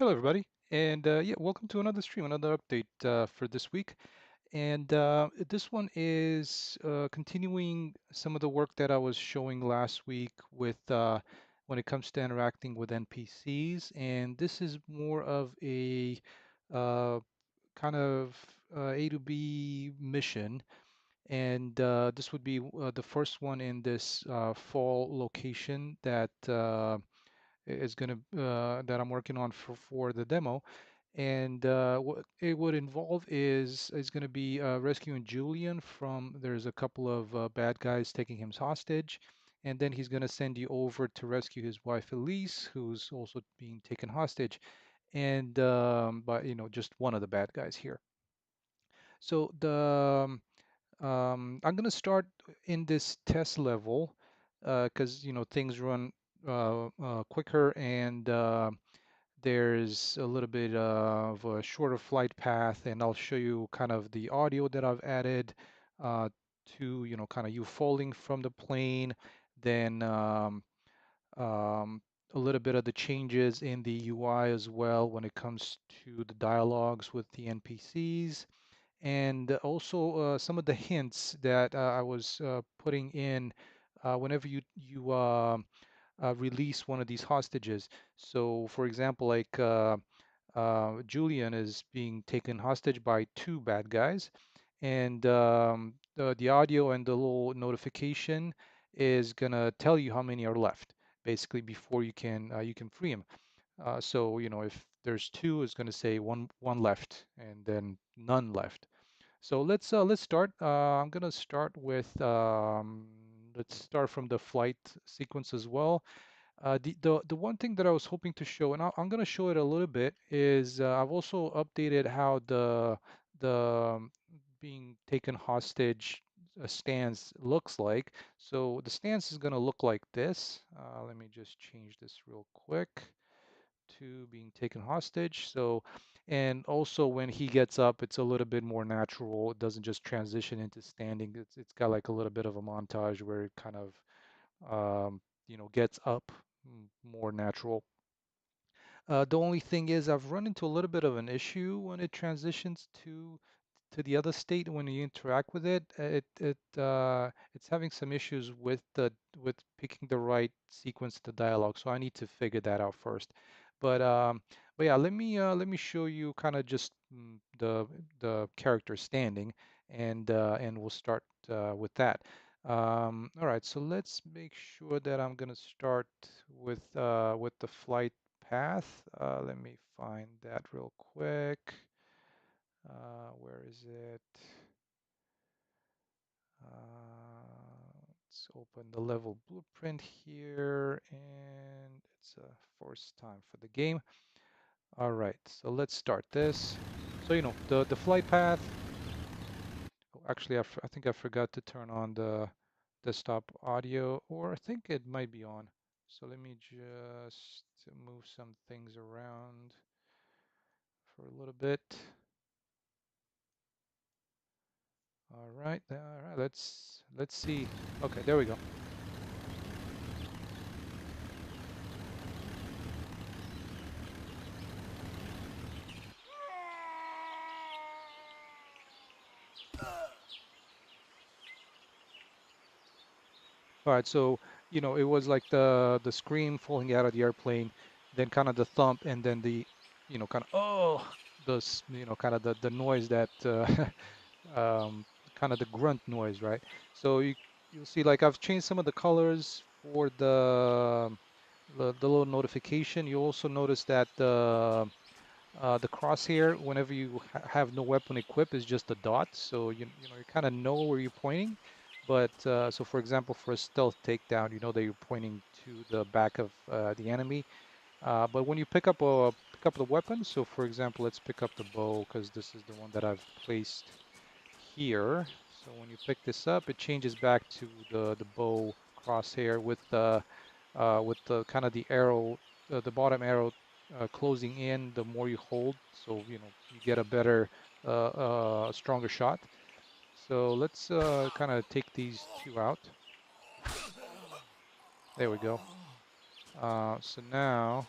Hello, everybody, and yeah, welcome to another stream, another update for this week. And this one is continuing some of the work that I was showing last week with when it comes to interacting with NPCs. And this is more of a uh, kind of A to B mission. And this would be the first one in this fall location that is going to that I'm working on for the demo. And what it would involve is going to be rescuing Julian from there's a couple of bad guys taking him hostage, and then he's going to send you over to rescue his wife Elise, who's also being taken hostage, and but just one of the bad guys here. So I'm going to start in this test level because things run quicker and there's a little bit of a shorter flight path, and I'll show you kind of the audio that I've added uh, to, kind of you falling from the plane, then a little bit of the changes in the UI as well when it comes to the dialogues with the NPCs, and also some of the hints that I was putting in whenever you release one of these hostages. So, for example, like Julian is being taken hostage by two bad guys, and the audio and the little notification is gonna tell you how many are left, basically before you can free him. So if there's two, it's gonna say one left, and then none left. So let's start. I'm gonna start with let's start from the flight sequence as well. The one thing that I was hoping to show, and I'm going to show it a little bit, is I've also updated how the being taken hostage stance looks like. So the stance is going to look like this. Let me just change this real quick to being taken hostage. So, and also when he gets up, it's a little bit more natural. It doesn't just transition into standing. It's got like a little bit of a montage where it kind of gets up more natural. The only thing is I've run into a little bit of an issue when it transitions to the other state when you interact with it. It's having some issues with picking the right sequence of the dialogue, so I need to figure that out first. But yeah, let me show you kind of just the character standing, and we'll start with that. All right, so let's make sure that I'm gonna start with the flight path. Let me find that real quick. Where is it? Let's open the level blueprint here, and it's a first time for the game. All right, so let's start this. So the flight path. Oh, actually, I think I forgot to turn on the desktop audio, or I think it might be on. So let me just move some things around for a little bit. All right. Let's see. Okay, there we go. All right, so it was like the scream falling out of the airplane, then kind of the thump, and then the kind of kind of the noise that kind of the grunt noise, right? So you'll see like I've changed some of the colors for the little notification. You also notice that the crosshair, whenever you have no weapon equipped, is just a dot. So you kind of know where you're pointing. But so for example, for a stealth takedown, you know that you're pointing to the back of the enemy. But when you pick up the weapon, so for example, let's pick up the bow because this is the one that I've placed here. So when you pick this up, it changes back to the bow crosshair with the kind of the arrow, the bottom arrow closing in. The more you hold, so you get a better, stronger shot. So let's kind of take these two out. There we go. So now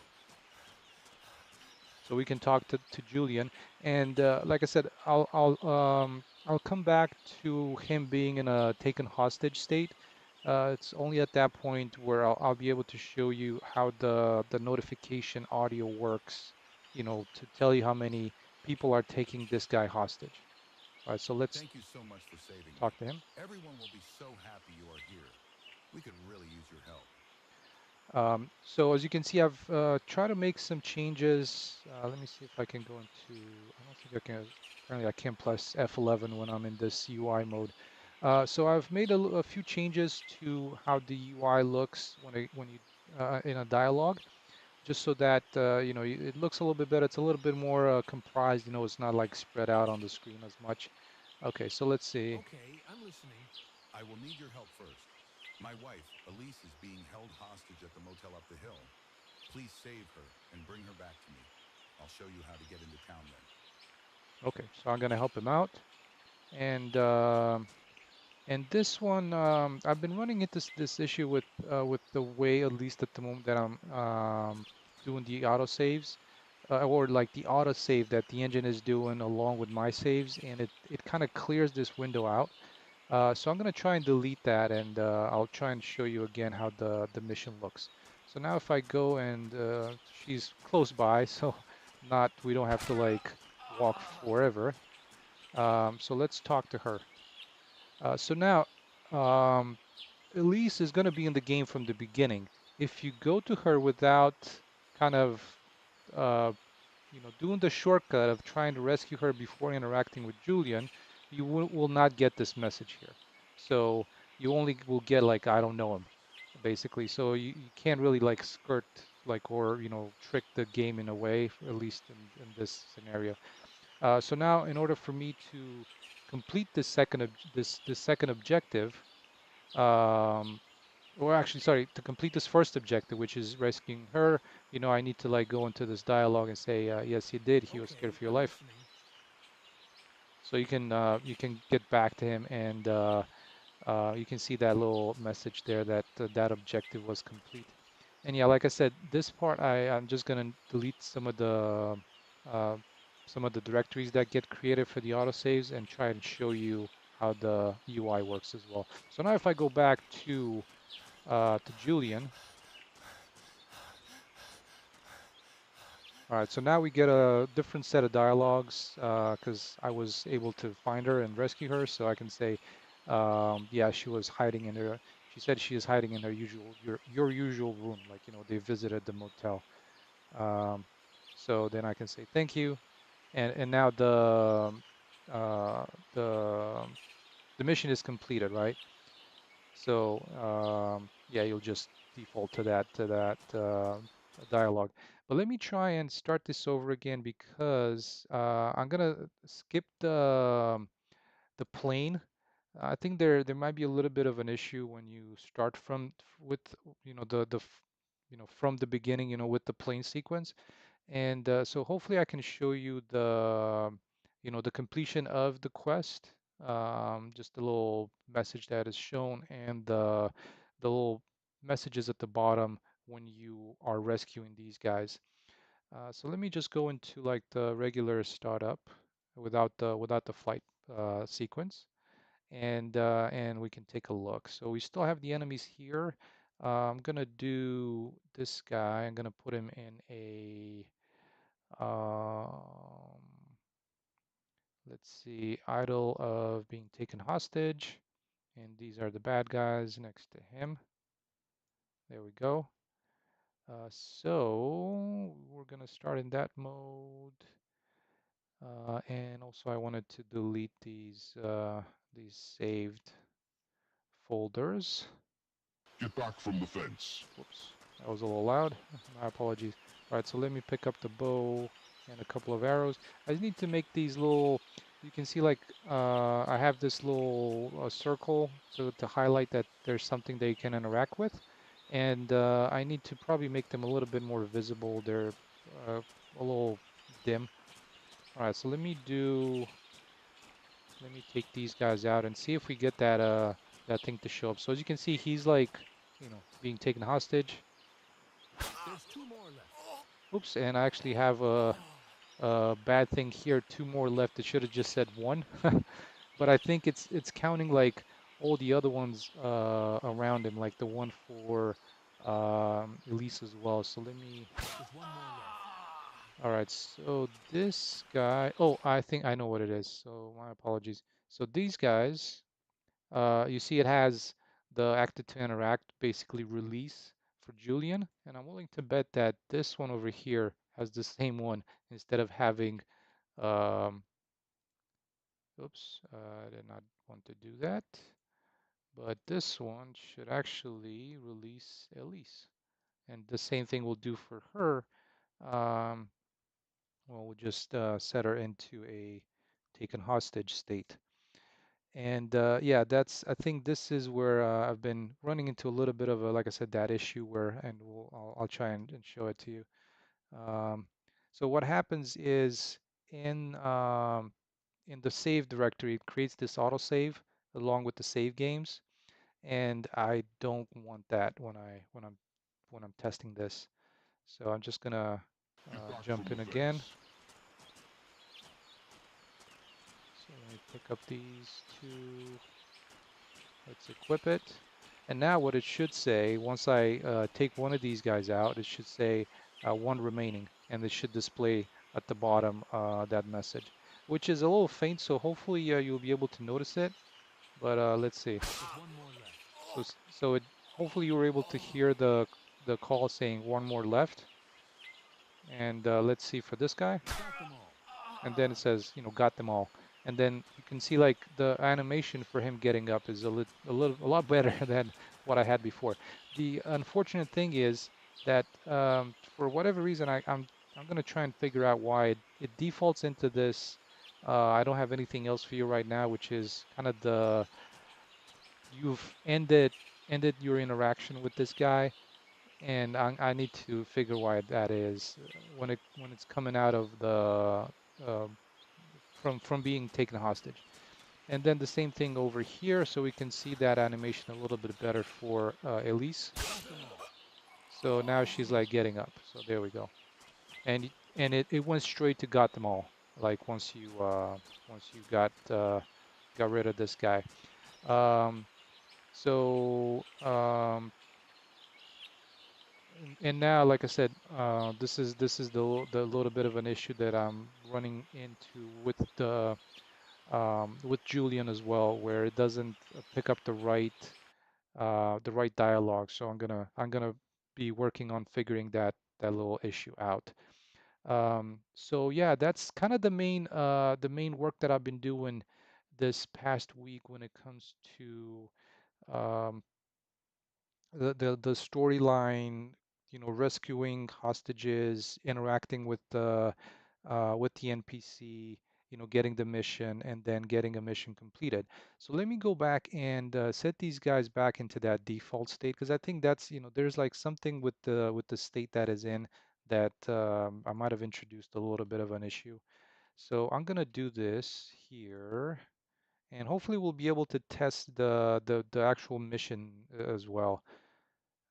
so we can talk to Julian. And like I said, I'll come back to him being in a taken hostage state. It's only at that point where I'll be able to show you how the notification audio works, to tell you how many people are taking this guy hostage. All right, so let's Thank you so much for saving me. talk to him. Everyone will be so happy you are here. We could really use your help. So as you can see, I've tried to make some changes. Let me see if I can go into, I don't think I can, apparently I can't press F11 when I'm in this UI mode. So I've made a few changes to how the UI looks when you in a dialogue, just so that it looks a little bit better. It's a little bit more comprised. It's not like spread out on the screen as much. Okay, so let's see. Okay, I'm listening. I will need your help first. My wife, Elise, is being held hostage at the motel up the hill. Please save her and bring her back to me. I'll show you how to get into town then. Okay, so I'm gonna help him out, and and this one, I've been running into this issue with the way, at least at the moment, that I'm doing the autosaves, or like the autosave that the engine is doing along with my saves, and it kind of clears this window out. So I'm gonna try and delete that, and I'll try and show you again how the mission looks. So now if I go and she's close by, so not we don't have to like walk forever. So let's talk to her. So now, um, Elise is going to be in the game from the beginning. If you go to her without kind of, uh, doing the shortcut of trying to rescue her before interacting with Julian, you will not get this message here. So you only will get like, I don't know him, basically. So you can't really like skirt like or trick the game in a way, at least in this scenario. So now, in order for me to complete this second objective, um, or actually, sorry, to complete this first objective, which is rescuing her, I need to like go into this dialogue and say, yes, he did. He was scared Okay, for your I'm life. listening. So you can get back to him, and you can see that little message there that that objective was complete. And yeah, like I said, this part I'm just gonna delete uh, some of the directories that get created for the autosaves and try and show you how the UI works as well. So now if I go back to Julian, all right, so now we get a different set of dialogues because I was able to find her and rescue her. So I can say, yeah, she was hiding in her. She said she is hiding in her your usual room, like they visited the motel. Um, so then I can say thank you, and now uh, the the mission is completed, right? So yeah, you'll just default to that dialogue. But let me try and start this over again because I'm gonna skip the plane. I think there might be a little bit of an issue when you start with from the beginning, with the plane sequence. And so hopefully I can show you the completion of the quest, just a little message that is shown, and the little messages at the bottom when you are rescuing these guys. So let me just go into like the regular startup without the flight sequence, and we can take a look. So we still have the enemies here. I'm gonna do this guy. I'm gonna put him in a um, let's see, idol of being taken hostage. And these are the bad guys next to him. There we go. So we're gonna start in that mode. And also I wanted to delete these saved folders. Get back from the fence. Whoops, that was a little loud. My apologies. All right, so let me pick up the bow and a couple of arrows. I just need to make these little, you can see like I have this little circle to highlight that there's something that you can interact with. And I need to probably make them a little bit more visible. They're a little dim. All right, so let me take these guys out and see if we get that thing to show up. So as you can see, he's like, being taken hostage. There's two more left. Oops, and I actually have Bad thing here, two more left. It should have just said one, but I think it's counting like all the other ones around him, like the one for Elise as well. So let me. There's one more left. All right, so this guy. Oh, I think I know what it is. So my apologies. So these guys, you see, it has the active to interact, basically release for Julian, and I'm willing to bet that this one over here has the same one instead of having um, oops, I did not want to do that. But this one should actually release Elise. And the same thing we'll do for her. Um, well, we'll just set her into a taken hostage state. And yeah, I think this is where I've been running into a little bit of a, like I said, that issue where, and I'll try and show it to you. Um, so what happens is in the save directory, it creates this autosave along with the save games, and I don't want that when I'm testing this. So I'm just gonna Get back from jump the in again. fence. So let me pick up these two. Let's equip it. And now what it should say, once I take one of these guys out, it should say one remaining, and it should display at the bottom that message, which is a little faint, so hopefully you'll be able to notice it. But let's see. There's one more left. So it hopefully you were able to hear the call saying one more left. And let's see for this guy. Got them all. And then it says, got them all. And then you can see like the animation for him getting up is a lot better than what I had before. The unfortunate thing is that for whatever reason I'm gonna try and figure out why it defaults into this. I don't have anything else for you right now, which is kind of the you've ended your interaction with this guy, and I need to figure why that is when it's coming out of the uh, from being taken hostage. And then the same thing over here, so we can see that animation a little bit better for Elise. Got them all. So now she's like getting up. So there we go. And it went straight to got them all. Like once you got rid of this guy. Um, so and now, like I said, this is the little bit of an issue that I'm running into with Julian as well, where it doesn't pick up the right dialogue. So I'm gonna be working on figuring that little issue out. So yeah, that's kind of the main work that I've been doing this past week when it comes to um, the storyline, rescuing hostages, interacting with the NPC, getting the mission, and then getting a mission completed. So let me go back and set these guys back into that default state, because I think that's, there's like something with the state that is in that I might have introduced a little bit of an issue. So I'm gonna do this here, and hopefully we'll be able to test the actual mission as well.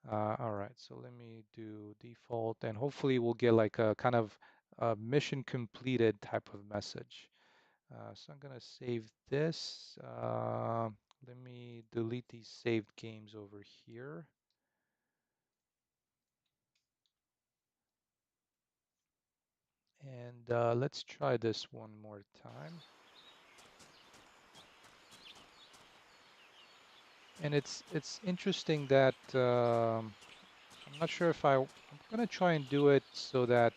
All right, so let me do default, and hopefully we'll get like a kind of mission completed type of message. So I'm gonna save this. Let me delete these saved games over here. And let's try this one more time. And it's interesting that I'm not sure if I'm gonna try and do it so that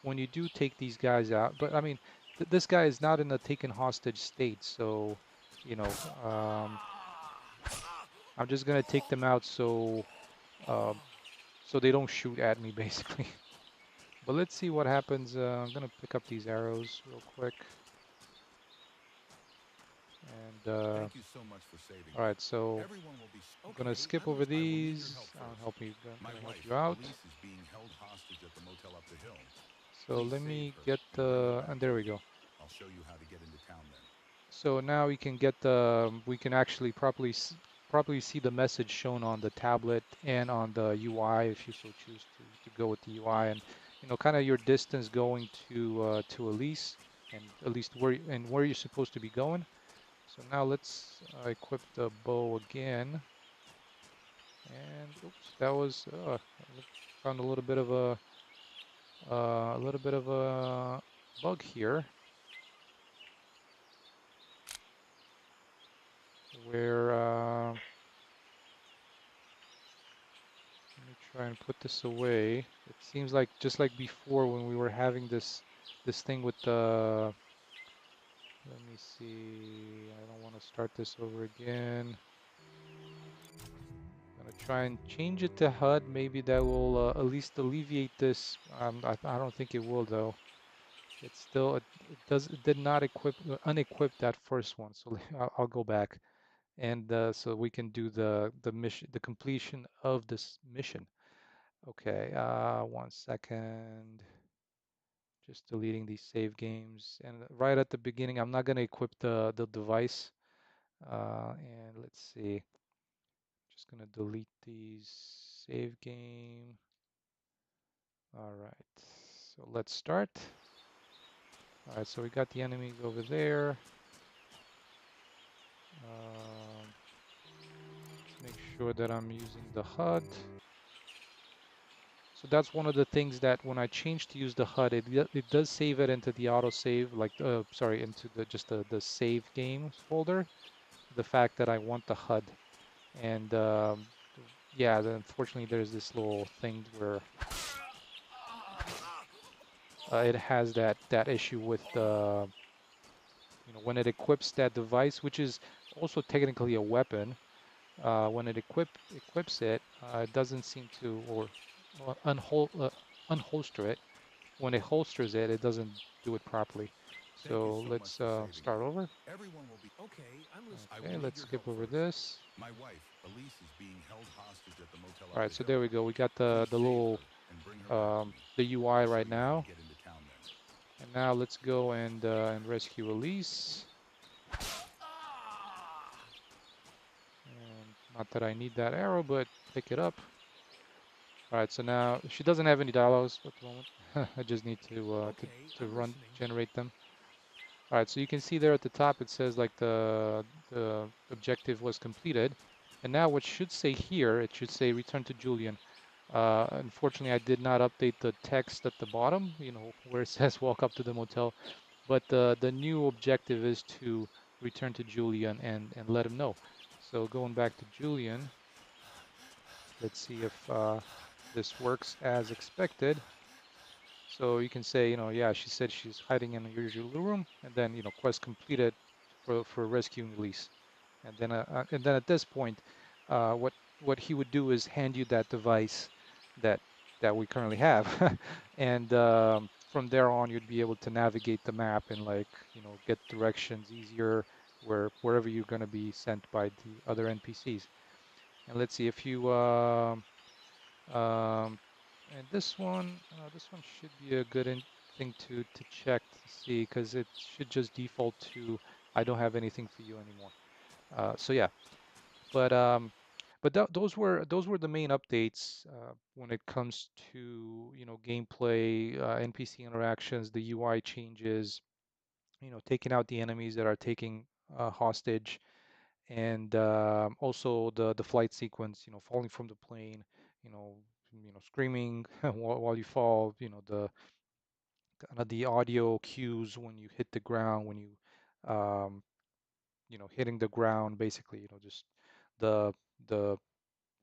when you do take these guys out, but I mean, this guy is not in a taken hostage state, so you know, um, I'm just gonna take them out uh, so they don't shoot at me, basically. But let's see what happens. I'm gonna pick up these arrows real quick, and Thank you so much for saving all me. right, so Everyone will be I'm gonna okay. skip over I will need your help these. I'm first. helping, My gonna help wife, you out. Elise, is being held hostage at the motel up the hill. So Please let save me her get and bring her the, back and to there we me. go. I'll show you how to get into town then. So now we can get the, we can actually properly see the message shown on the tablet and on the UI if you so choose to go with the UI. And kind of your distance going to Elise, and at least where you're supposed to be going. So now let's equip the bow again. And oops, that was found a little bit of a bug here where let me try and put this away. It seems like just like before when we were having this thing with the let me see. I don't want to start this over again. I'm gonna try and change it to HUD. Maybe that will at least alleviate this. I don't think it will though. It's still it did not unequip that first one. So I'll go back and so we can do the mission, the completion of this mission. Okay, 1 second. Just deleting these save games. And right at the beginning, I'm not gonna equip the device. And let's see. Just gonna delete these save game. All right. So let's start. All right. So we got the enemies over there. Let's make sure that I'm using the HUD. So that's one of the things that when I change to use the HUD, it does save it into the autosave, like sorry, into the just the save games folder. The fact that I want the HUD, and yeah, unfortunately there's this little thing where it has that issue with the when it equips that device, which is also technically a weapon. When it equips it, it doesn't seem to or unholster it. When it holsters it, it doesn't do it properly. Thank you So so much let's for saving me. start over. Everyone will be. Okay, I'm listening. I will Okay, need let's your skip help over first. this. My wife, Elise, is being held hostage at the motel All up right, the so hill. there we go. We got Please the save little her and bring her back to me. the UI I'll show right you how to now. get into town then. And now let's go and rescue Elise. And not that I need that arrow, but pick it up. All right, so now she doesn't have any dialogues at the moment. I just need Okay, to I'm run listening. generate them. All right, so you can see there at the top it says like the objective was completed. And now what should say here, it should say return to Julian. Unfortunately, I did not update the text at the bottom, where it says walk up to the motel. But the new objective is to return to Julian and let him know. So going back to Julian, let's see if this works as expected. So you can say, yeah, she said she's hiding in a usual room, and then, quest completed for rescuing Elise. And then at this point, what he would do is hand you that device that that we currently have, and from there on, you'd be able to navigate the map and like, get directions easier wherever you're going to be sent by the other NPCs. And let's see if you um, and this one should be a good thing to check to see because it should just default to I don't have anything for you anymore. So yeah, but those were the main updates when it comes to gameplay, NPC interactions, the UI changes, taking out the enemies that are taking hostage, and also the flight sequence, falling from the plane, you know, screaming while you fall, the kind of the audio cues when you hit the ground, when you, um, hitting the ground, basically, just the the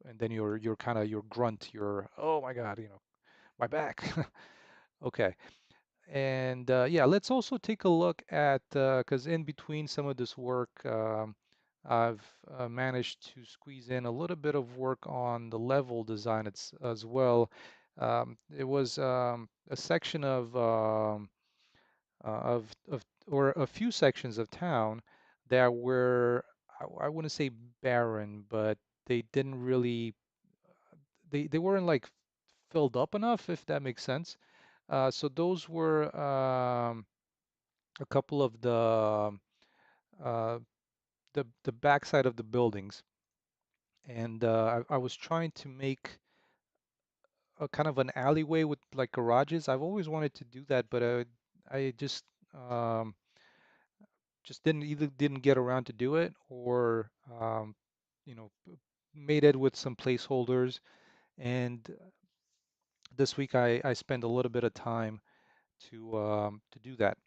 and then your kind of your grunt, your oh my God, my back. Okay. And yeah, let's also take a look at, because in between some of this work, I've managed to squeeze in a little bit of work on the level design as well. It was a section of or a few sections of town that were, I wouldn't say barren, but they didn't really, they weren't like filled up enough, if that makes sense. So those were a couple of uh, the backside of the buildings, and I was trying to make a kind of an alleyway with like garages. I've always wanted to do that, but I um, just didn't get around to do it, or you know, made it with some placeholders. And this week I spent a little bit of time to do that.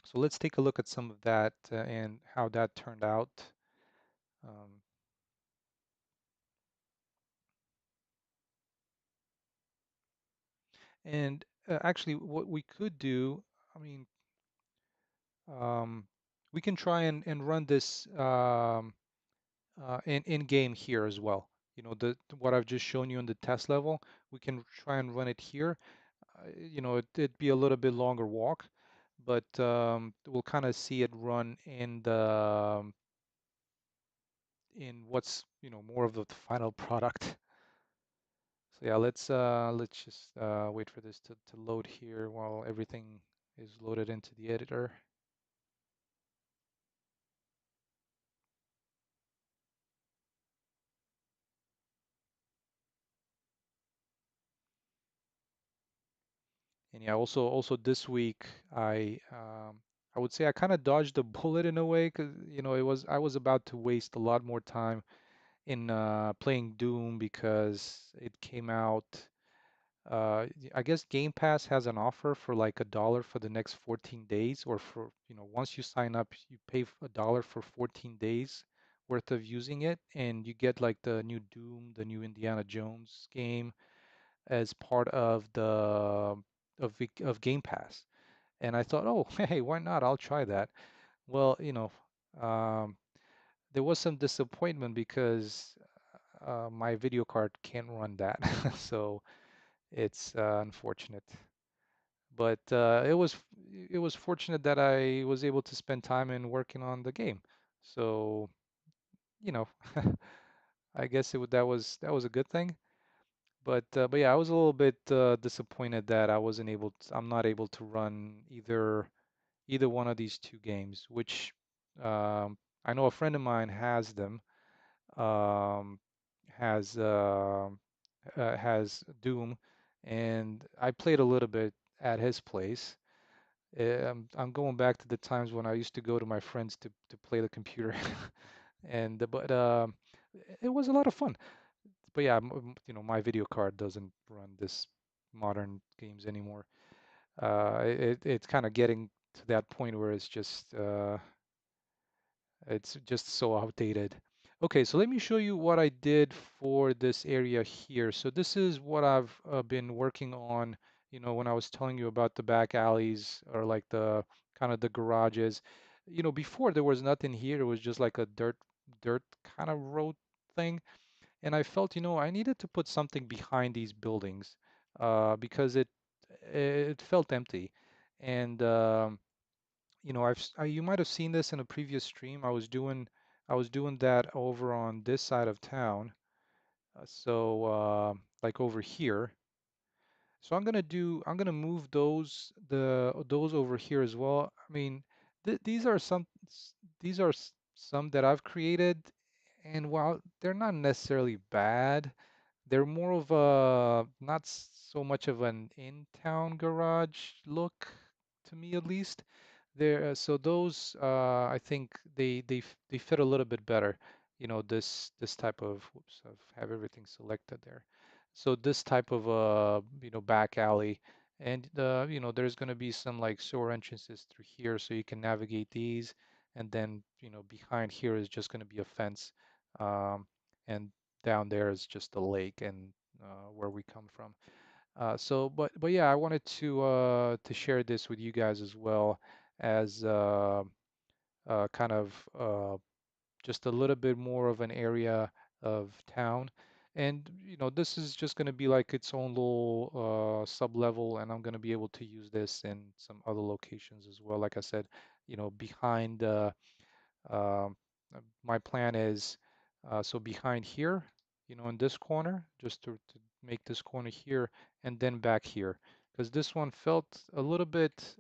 So let's take a look at some of that and how that turned out. Um, and actually, what we could do, I mean, um, we can try and run this in game here as well. You know, the what I've just shown you in the test level, we can try and run it here. You know, it'd be a little bit longer walk, but we'll kind of see it run in in what's, you know, more of the final product. So yeah, let's just wait for this to load here while everything is loaded into the editor. And yeah, also this week I would say I kind of dodged a bullet in a way, because you know, I was about to waste a lot more time in playing Doom because it came out. I guess Game Pass has an offer for like $1 for the next 14 days, or for, you know, once you sign up, you pay $1 for 14 days worth of using it, and you get like the new Doom, the new Indiana Jones game as part of the of Game Pass. And I thought, oh, hey, why not? I'll try that. Well, you know, um, there was some disappointment because my video card can't run that, so it's unfortunate. But it was fortunate that I was able to spend time in working on the game. So, you know, I guess that was a good thing. But yeah, I was a little bit disappointed that I'm not able to run either one of these two games, which I know a friend of mine has them. Um, has Doom, and I played a little bit at his place. I'm going back to the times when I used to go to my friends to play the computer, and but it was a lot of fun. But yeah, you know, my video card doesn't run this modern games anymore. It's kind of getting to that point where it's just so outdated. Okay, so let me show you what I did for this area here. So this is what I've been working on, you know, when I was telling you about the back alleys, or like the kind of the garages. You know, before there was nothing here. It was just like a dirt kind of road thing. And I felt, you know, I needed to put something behind these buildings because it felt empty. And you know, you might have seen this in a previous stream. I was doing that over on this side of town. Like over here. So I'm gonna move those over here as well. I mean, these are these are some that I've created, and while they're not necessarily bad, they're more of a not so much of an in-town garage look, to me at least. So those I think they fit a little bit better. You know, this type of, whoops, I have everything selected there. So this type of you know, back alley, and you know, there's going to be some like sewer entrances through here, so you can navigate these, and then, you know, behind here is just going to be a fence, and down there is just the lake and where we come from. But yeah, I wanted to share this with you guys as well, as kind of just a little bit more of an area of town. And you know, this is just going to be like its own little sub level, and I'm going to be able to use this in some other locations as well. Like I said, you know, behind um, my plan is so behind here, you know, in this corner, just to make this corner here, and then back here, because this one felt a little bit,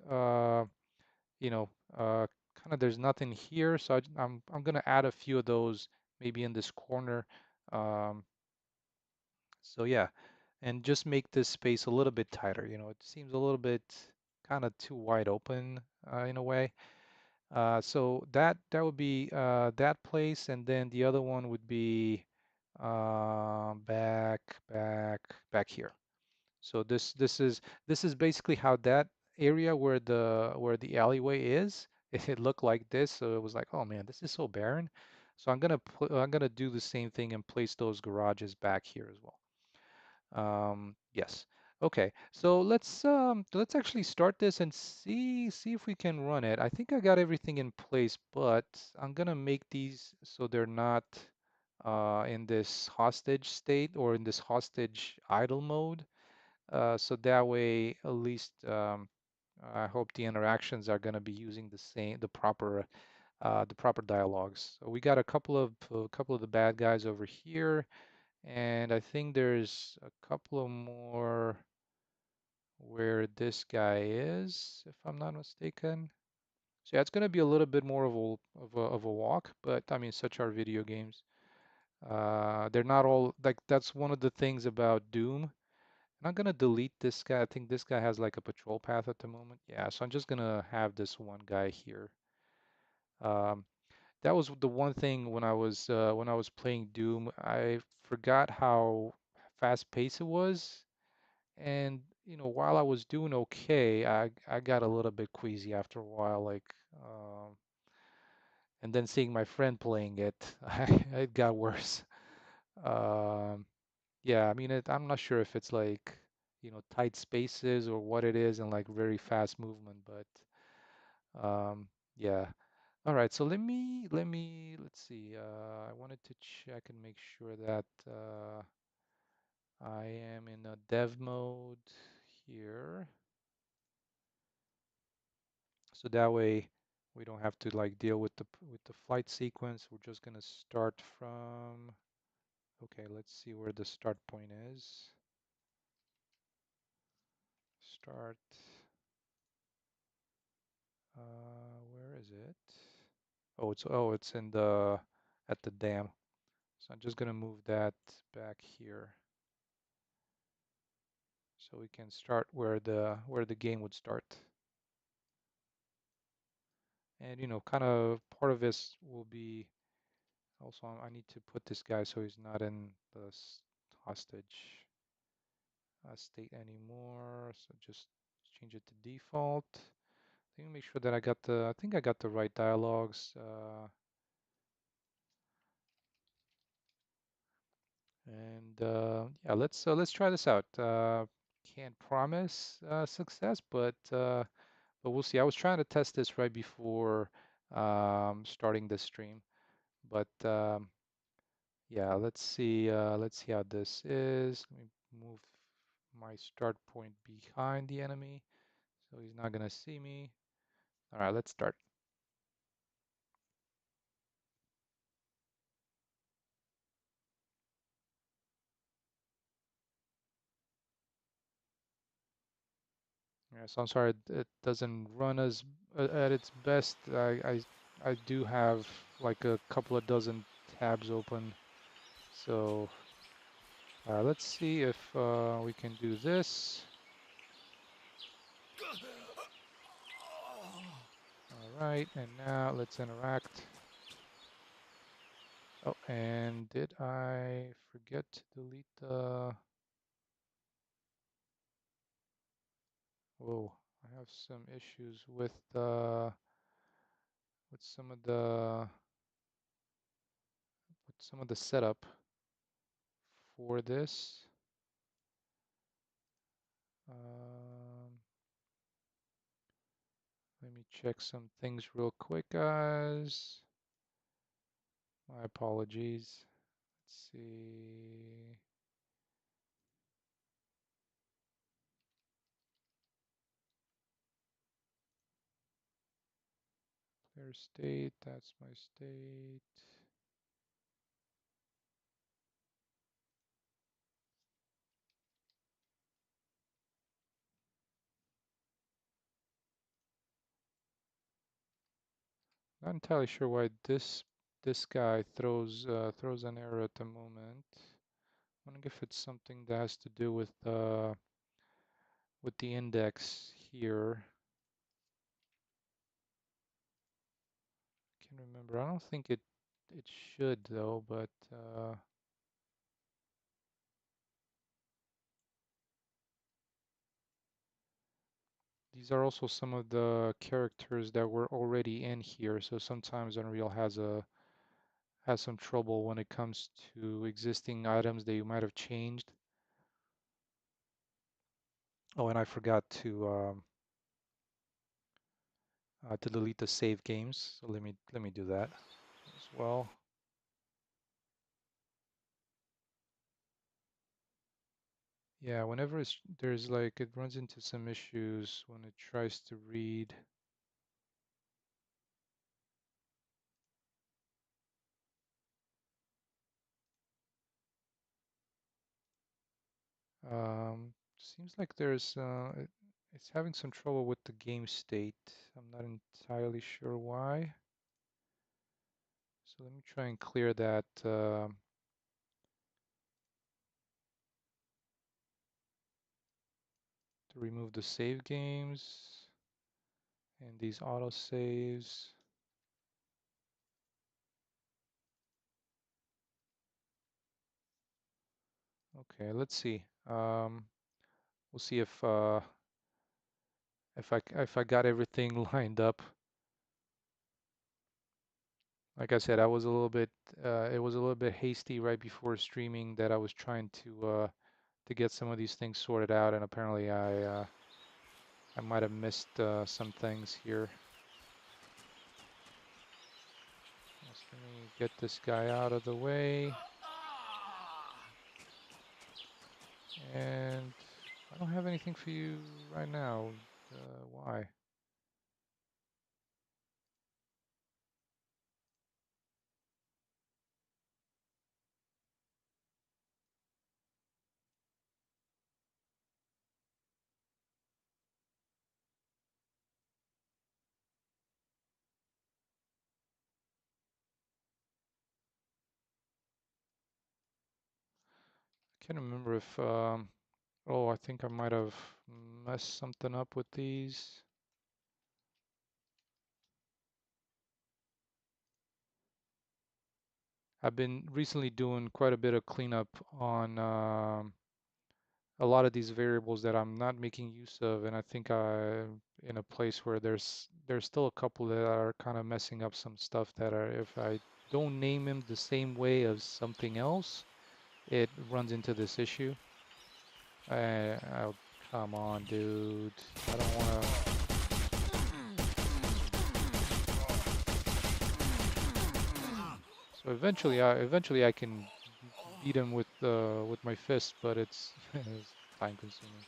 you know, kind of there's nothing here, so I'm gonna add a few of those maybe in this corner. Um, so yeah, and just make this space a little bit tighter. You know, it seems a little bit kind of too wide open in a way. So that would be that place, and then the other one would be back, back, back here. So this is basically how that area where the alleyway is. It looked like this, so it was like, oh man, this is so barren. So I'm gonna do the same thing and place those garages back here as well. Yes. Okay. So let's actually start this and see if we can run it. I think I got everything in place, but I'm gonna make these so they're not in this hostage state or in this hostage idle mode. So that way, at least I hope the interactions are gonna be using the proper dialogues. So we got a couple of the bad guys over here. And I think there's a couple of more where this guy is, if I'm not mistaken. So yeah, it's going to be a little bit more of a walk, but I mean, such are video games. They're not all like that's one of the things about Doom. And I'm gonna delete this guy. I think this guy has like a patrol path at the moment. Yeah, so I'm just gonna have this one guy here. Um, that was the one thing when I was playing Doom. I forgot how fast-paced it was. And while I was doing okay, I got a little bit queasy after a while, like, and then seeing my friend playing it, it got worse. Um, yeah, I mean, I'm not sure if it's like, tight spaces or what it is and like very fast movement, but yeah. All right, so let's see. I wanted to check and make sure that I am in a dev mode here. So that way we don't have to like deal with the flight sequence. We're just gonna start from, okay, let's see where the start point is. Start, where is it? Oh, it's in the at the dam. So I'm just gonna move that back here so we can start where the game would start. And kind of part of this will be also I need to put this guy so he's not in the hostage state anymore. So just change it to default. Let me make sure that I think I got the right dialogues. And yeah, let's try this out. Can't promise success, but we'll see. I was trying to test this right before starting this stream, but yeah, let's see how this is. Let me move my start point behind the enemy so he's not gonna see me. All right, let's start. Yeah, so I'm sorry it doesn't run as at its best. I do have like a couple of dozen tabs open. So let's see if we can do this. All right, and now let's interact. Oh, and did I forget to delete the... Whoa, I have some issues with some of the setup for this. Um, Let me check some things real quick, guys. My apologies. Let's see. Clear state, that's my state. Not entirely sure why this guy throws an error at the moment. wondering if it's something that has to do with the index here. Can't remember. I don't think it should though, but these are also some of the characters that were already in here. So sometimes Unreal has some trouble when it comes to existing items that you might have changed. Oh, and I forgot to delete the save games. So let me do that as well. Yeah, whenever there's like it runs into some issues when it tries to read. Seems like it's having some trouble with the game state. I'm not entirely sure why. So let me try and clear that to remove the save games and these auto saves. Okay, let's see. We'll see if I got everything lined up. Like I said, I was a little bit it was a little bit hasty right before streaming that I was trying to get some of these things sorted out, and apparently I might have missed some things here. Yes, let me get this guy out of the way. And I don't have anything for you right now. Why? I can't remember if oh, I think I might have messed something up with these. I've been recently doing quite a bit of cleanup on a lot of these variables that I'm not making use of, and I think I'm in a place where there's still a couple that are kind of messing up some stuff that are, if I don't name them the same way as something else, it runs into this issue. Oh, come on, dude. I don't want to. So eventually I can beat him with my fist, but it's time consuming.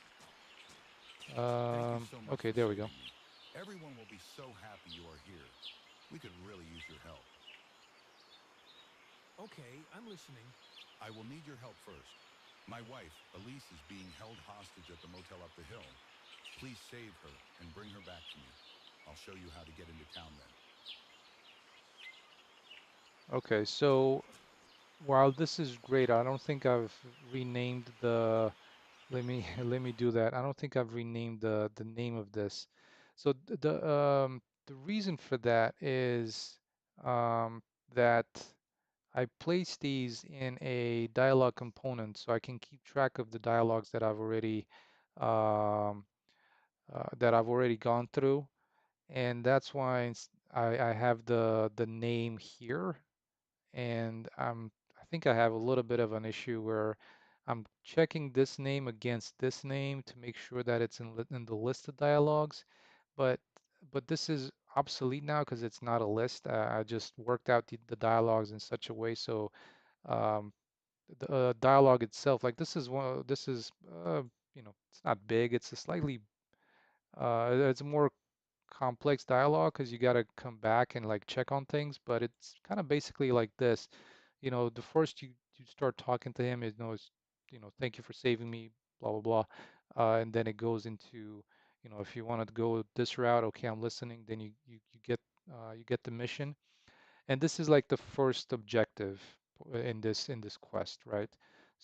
Thank you so much Okay, for there we go. saving me. Everyone will be so happy you are here. We could really use your help. Okay, I'm listening. I will need your help first. My wife, Elise, is being held hostage at the motel up the hill. Please save her and bring her back to me. I'll show you how to get into town then. Okay, so while this is great, I don't think I've renamed the. Let me let me do that. I don't think I've renamed the name of this. So the reason for that is that I place these in a dialogue component so I can keep track of the dialogues um, that I've already gone through, and that's why I have the name here, and I think I have a little bit of an issue where I'm checking this name against this name to make sure that it's in the list of dialogues, but this is obsolete now because it's not a list. I just worked out the dialogues in such a way so um, the dialogue itself, like this is it's not big. It's a slightly it's a more complex dialogue because you got to come back and like check on things, but it's kind of basically like this. The first you start talking to him, it knows, thank you for saving me, blah blah blah, and then it goes into, if you want to go this route, okay, I'm listening. Then you get the mission, and this is like the first objective in this quest, right?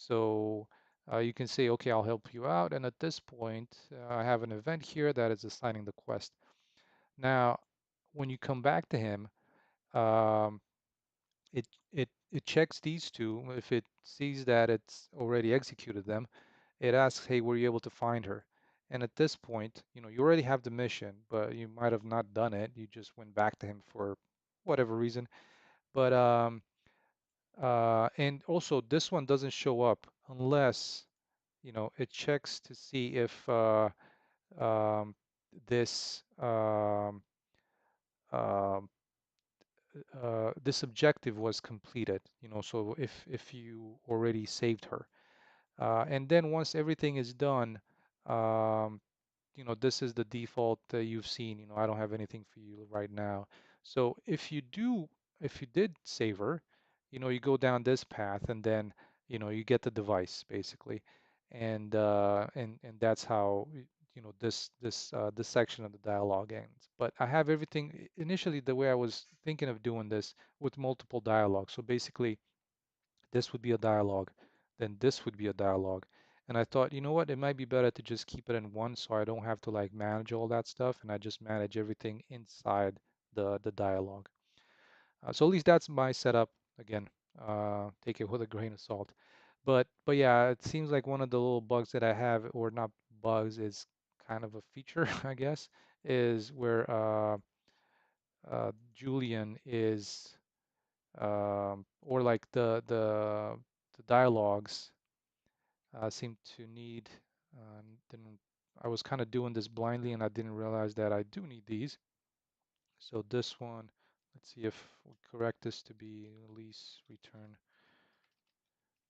So you can say, okay, I'll help you out. And at this point, I have an event here that is assigning the quest. Now, when you come back to him, um, it checks these two. If it sees that it's already executed them, it asks, hey, were you able to find her? And at this point, you already have the mission, but you might have not done it. You just went back to him for whatever reason. But and also this one doesn't show up unless, it checks to see if um, this um, this objective was completed. So if you already saved her, and then once everything is done, um, this is the default that you've seen. I don't have anything for you right now. So if you did save her, you go down this path and then, you get the device basically. And that's how, this section of the dialogue ends. But I have everything initially the way I was thinking of doing this with multiple dialogue. So basically, this would be a dialogue, then this would be a dialogue. And I thought, you know what, it might be better to just keep it in one so I don't have to like manage all that stuff and I just manage everything inside the dialogue. So at least that's my setup. Again, take it with a grain of salt. But yeah, it seems like one of the little bugs that I have, or not bugs, is kind of a feature, I guess, is where Julian is, or like the dialogues seem to need. Didn't I was kind of doing this blindly, and I didn't realize that I do need these. So this one, let's see if we correct this to be Elise return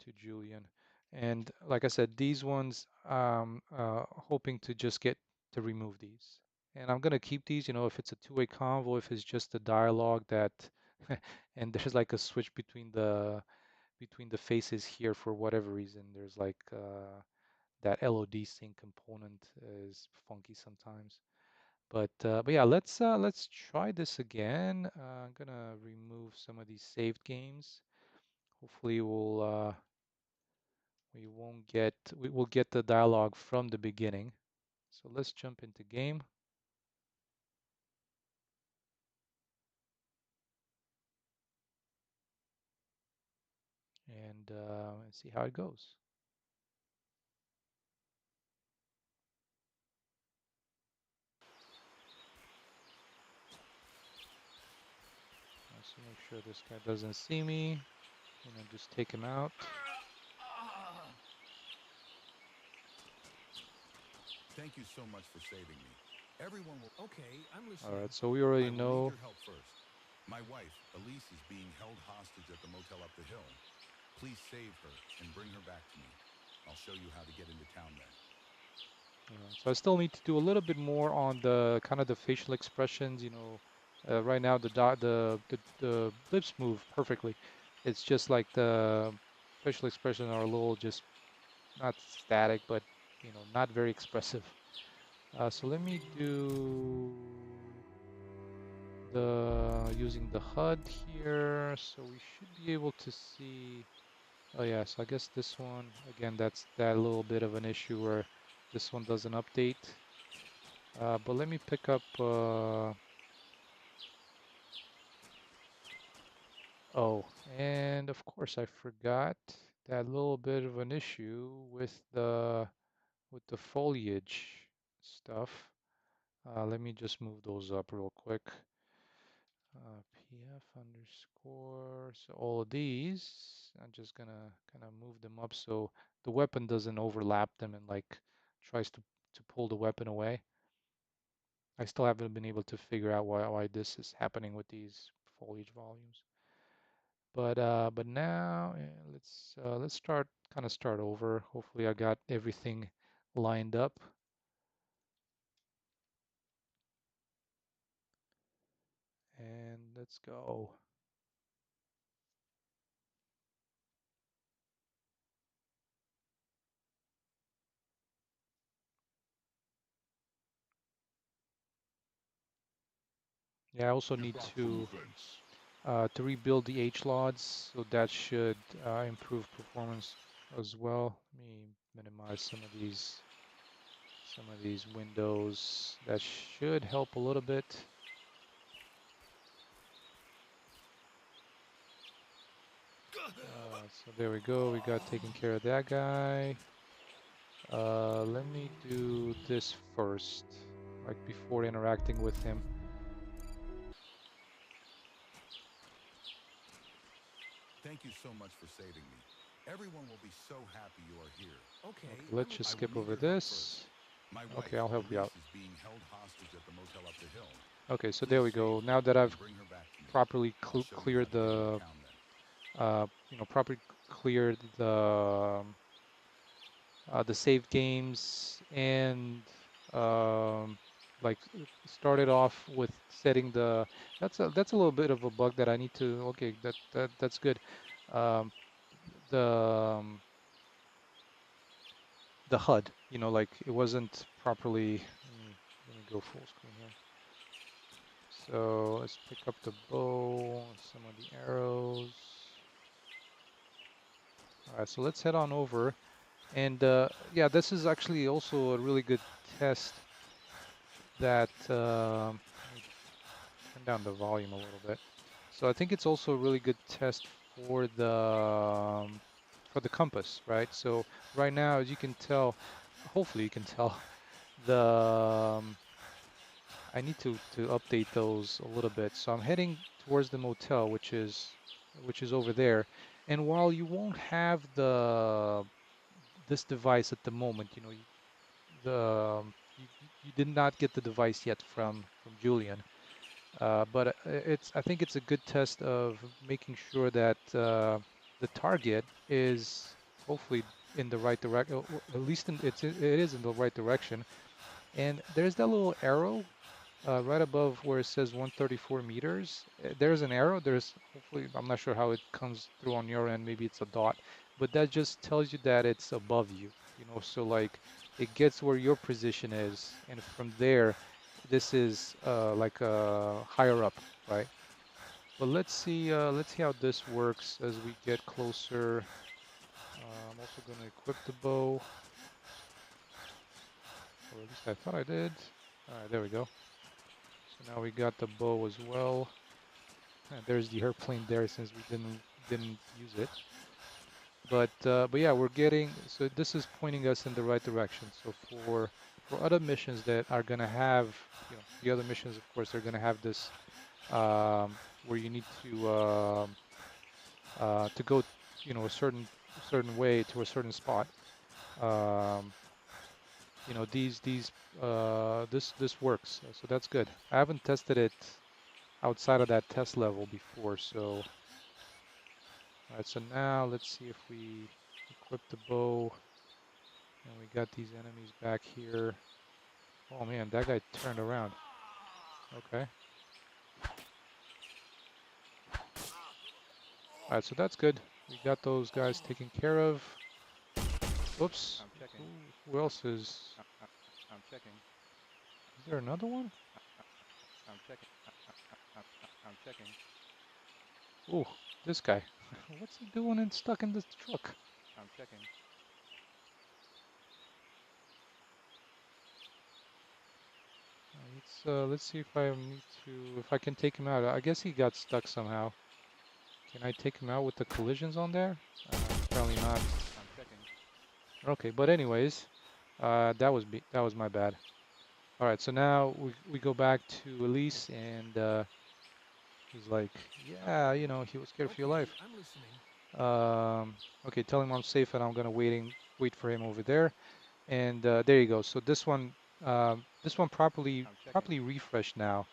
to Julian. And like I said, these ones, hoping to just get to remove these. And I'm gonna keep these, if it's a two-way convo, if it's just a dialogue that, and there's like a switch between the faces here for whatever reason. There's like that LOD sync component is funky sometimes. But yeah, let's try this again. I'm gonna remove some of these saved games. Hopefully we'll get the dialogue from the beginning. So let's jump into game and see how it goes. Also make sure this guy doesn't see me. Just take him out. Thank you so much for saving me. Everyone will. Okay, I'm All listening. right, so we already I will need know. your help first. My wife, Elise, is being held hostage at the motel up the hill. Please save her and bring her back to me. I'll show you how to get into town then. So I still need to do a little bit more on the kind of the facial expressions. Right now the lips move perfectly. It's just like the facial expressions are a little just not static, but not very expressive. So let me do the using the HUD here. So we should be able to see. Oh yeah, so I guess this one again. That's that little bit of an issue where this one doesn't update. But let me pick up, oh, and of course I forgot that little bit of an issue with the foliage stuff. Let me just move those up real quick. PF underscore. So all of these, I'm just gonna kind of move them up so the weapon doesn't overlap them and like tries to pull the weapon away. I still haven't been able to figure out why this is happening with these foliage volumes. But now let's start over. Hopefully I got everything lined up and let's go. Yeah, I also Get need back from the fence. to rebuild the H-Lods, so that should improve performance. as well. Let me minimize some of these windows. That should help a little bit. So there we go. We got taken care of that guy. Let me do this first, like before interacting with him. Thank you so much for saving me. Everyone will be so happy you are here. Okay, let's just I will skip need over your help first. this. My Okay, wife, I'll help you Elise, out. is being held hostage at the motel up the hill. Okay, so there Please we save go. her Now that and I've bring her back to me. properly I'll show you how cleared to get into the, town then. properly cleared the save games and like started off with setting the that's a little bit of a bug that I need to okay that's good. Um, the um, the HUD, like it wasn't properly. Let me go full screen here. So let's pick up the bow, some of the arrows. All right, so let's head on over. And yeah, this is actually also a really good test that let me turn down the volume a little bit. So I think it's also a really good test for the compass, right? So right now, as you can tell, hopefully you can tell, the I need to update those a little bit. So I'm heading towards the motel, which is over there. And while you won't have the this device at the moment, you did not get the device yet from Julian. But I think it's a good test of making sure that the target is hopefully in the right direction, at least it is in the right direction. And there's that little arrow right above where it says 134 meters. There's an arrow. There's hopefully, I'm not sure how it comes through on your end. Maybe it's a dot, but that just tells you that it's above you, so like it gets where your position is. And from there, this is like higher up, right? But let's see how this works as we get closer. I'm also going to equip the bow, or at least I thought I did. All right, there we go. So now we got the bow as well. There's the airplane there since we didn't use it. But yeah, we're getting so this is pointing us in the right direction. So for other missions that are gonna have, the other missions, of course, they're gonna have this where you need to go, a certain way to a certain spot. Um, this works, so that's good. I haven't tested it outside of that test level before, so. All right, so now let's see if we equip the bow and we got these enemies back here. Oh man, that guy turned around. Okay. All right, so that's good. We got those guys taken care of. Whoops. Who else is? Is there another one? Oh, this guy. What's he doing and stuck in this truck? Let's see if I can take him out. I guess he got stuck somehow. Can I take him out with the collisions on there? Apparently not. Okay, but anyways, that was my bad. All right, so now we go back to Elise, and he's like, yeah, he was scared for your life. Okay, tell him I'm safe, and I'm gonna wait for him over there. And there you go. So this one properly refreshed now.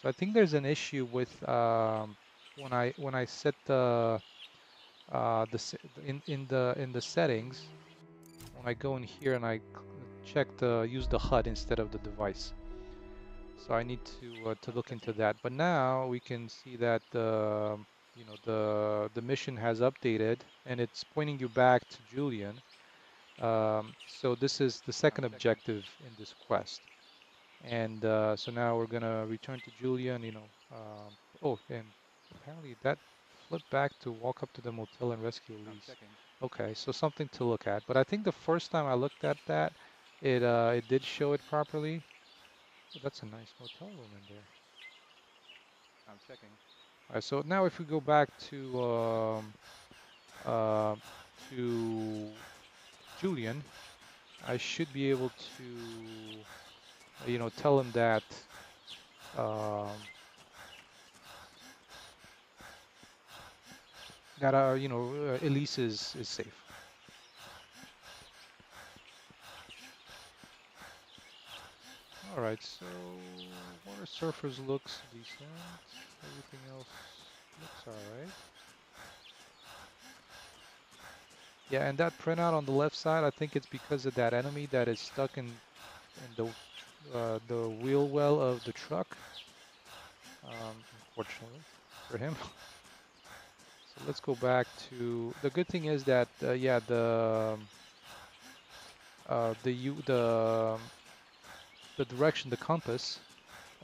So I think there's an issue with when I set in the settings. When I go in here and I use the HUD instead of the device. So I need to look into that. But now we can see that the mission has updated and it's pointing you back to Julian. So this is the second objective in this quest. And so now we're gonna return to Julian. Oh, and apparently that flipped back to walk up to the motel and rescue Elise. Okay, so something to look at. But I think the first time I looked at that, it did show it properly. Oh, that's a nice motel room in there. I'm checking. All right, so now if we go back uh, to Julian, I should be able to, tell him that um, Elise is safe. All right, so Water Surfers looks decent. Everything else looks all right. Yeah, and that printout on the left side, I think it's because of that enemy that is stuck in the wheel well of the truck. Unfortunately for him. So let's go back to the good thing is that yeah the direction the compass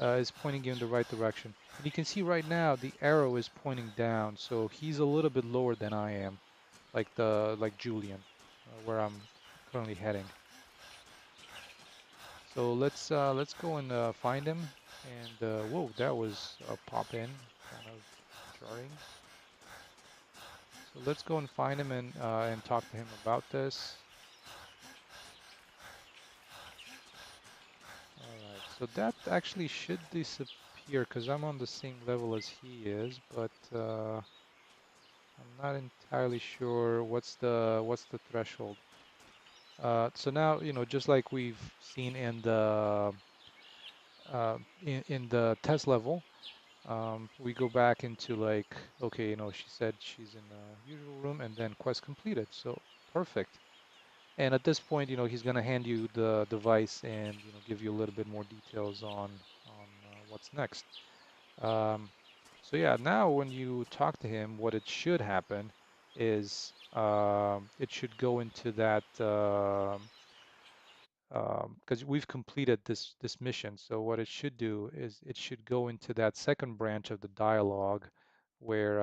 is pointing you in the right direction. And you can see right now the arrow is pointing down, so he's a little bit lower than I am, like Julian, where I'm currently heading. So let's go and find him. And whoa, that was a pop in, kind of jarring. So let's go and find him and talk to him about this. All right, so that actually should disappear because I'm on the same level as he is, but I'm not entirely sure what's the threshold. So now, just like we've seen in the test level, we go back into like, okay, she said she's in the usual room and then quest completed. So perfect. And at this point, he's gonna hand you the device and give you a little bit more details on what's next. Um, so yeah, now when you talk to him, what it should happen is it should go into that because we've completed this mission. So what it should do is it should go into that second branch of the dialogue where,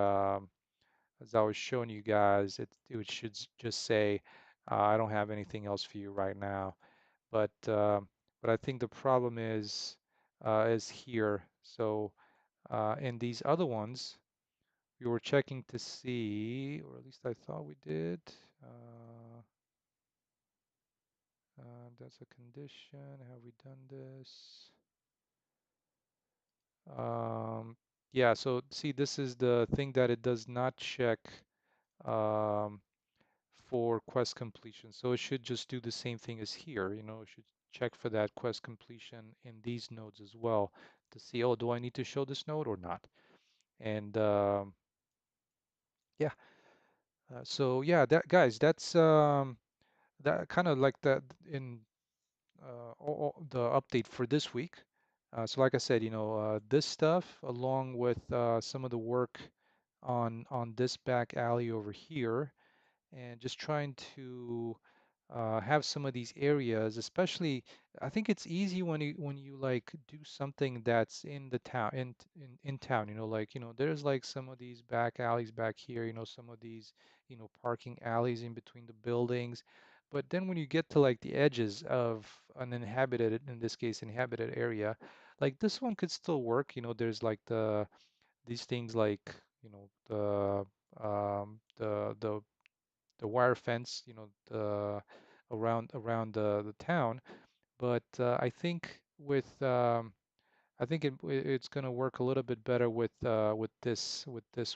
as I was showing you guys, it should just say, I don't have anything else for you right now. But I think the problem is here. So in these other ones, we were checking to see, or at least I thought we did. Uh, that's a condition. Have we done this? Um, yeah, so see, this is the thing that it does not check um, for quest completion. So it should just do the same thing as here. It should check for that quest completion in these nodes as well to see, oh, do I need to show this node or not? And yeah, so yeah, that guys, that's that kind of like that in the update for this week. So like I said, this stuff along with some of the work on this back alley over here, and just trying to have some of these areas, especially I think it's easy when you like do something that's in the town in town, like there's like some of these back alleys back here, some of these parking alleys in between the buildings. But then when you get to like the edges of an inhabited, in this case, inhabited area, like this one could still work. There's like these things like the wire fence, around the town. But I think it's going to work a little bit better with this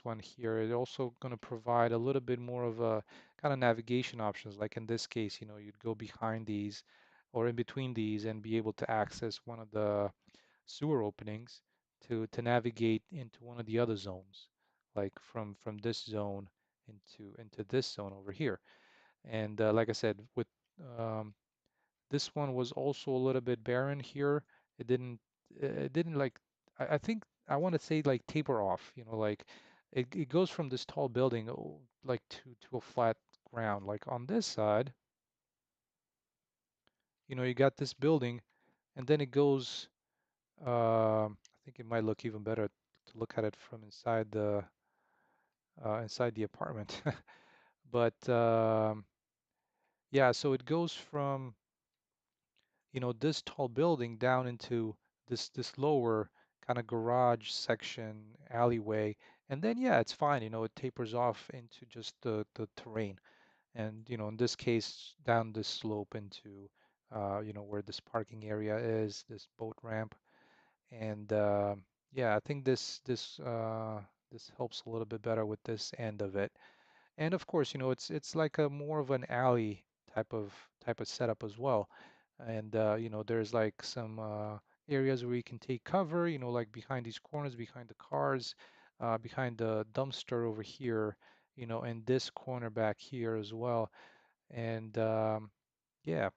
one here. It's also going to provide a little bit more of a kind of navigation options. Like in this case, you'd go behind these or in between these and be able to access one of the sewer openings to navigate into one of the other zones, like from this zone into this zone over here. And like I said, with um, this one was also a little bit barren here. It didn't it didn't like I think I want to say like taper off, like it goes from this tall building like to a flat ground. Like on this side, you got this building and then it goes I think it might look even better to look at it from inside the apartment. But yeah, so it goes from, this tall building down into this lower kind of garage section alleyway, and then yeah, it's fine. It tapers off into just the terrain, and in this case, down this slope into where this parking area is, this boat ramp, and yeah, I think this helps a little bit better with this end of it. And of course, it's like a more of an alley type of setup as well. And there's like some areas where you can take cover, like behind these corners, behind the cars, behind the dumpster over here, and this corner back here as well. And yeah,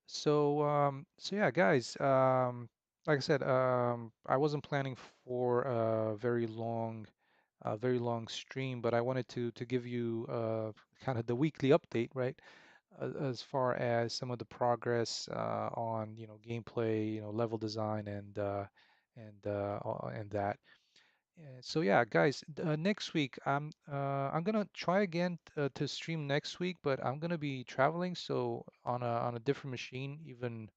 so yeah, guys, like I said, I wasn't planning for very long stream, but I wanted to give you kind of the weekly update, right? As far as some of the progress on gameplay, level design, and that. So yeah, guys, next week I'm gonna try again to stream next week, but I'm gonna be traveling, so on a different machine, even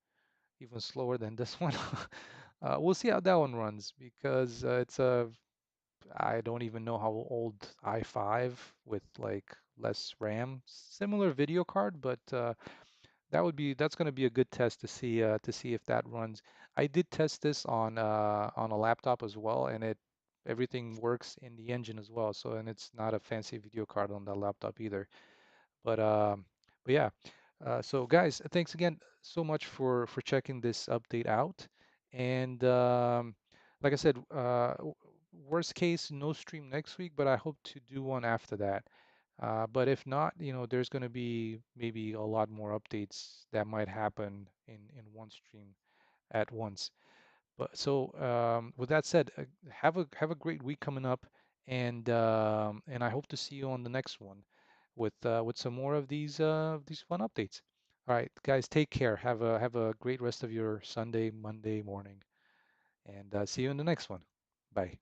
slower than this one. We'll see how that one runs because it's a I don't even know how old i5 with like less RAM, similar video card, but that's going to be a good test to see if that runs. I did test this on a laptop as well, and everything works in the engine as well. So, and it's not a fancy video card on that laptop either. But um, but yeah. So guys, thanks again so much for checking this update out. And like I said, worst case, no stream next week, but I hope to do one after that. But if not, there's going to be maybe a lot more updates that might happen in one stream at once. But so with that said, have a great week coming up, and I hope to see you on the next one with some more of these fun updates. All right, guys, take care. Have a great rest of your Sunday, Monday morning, and see you in the next one. Bye.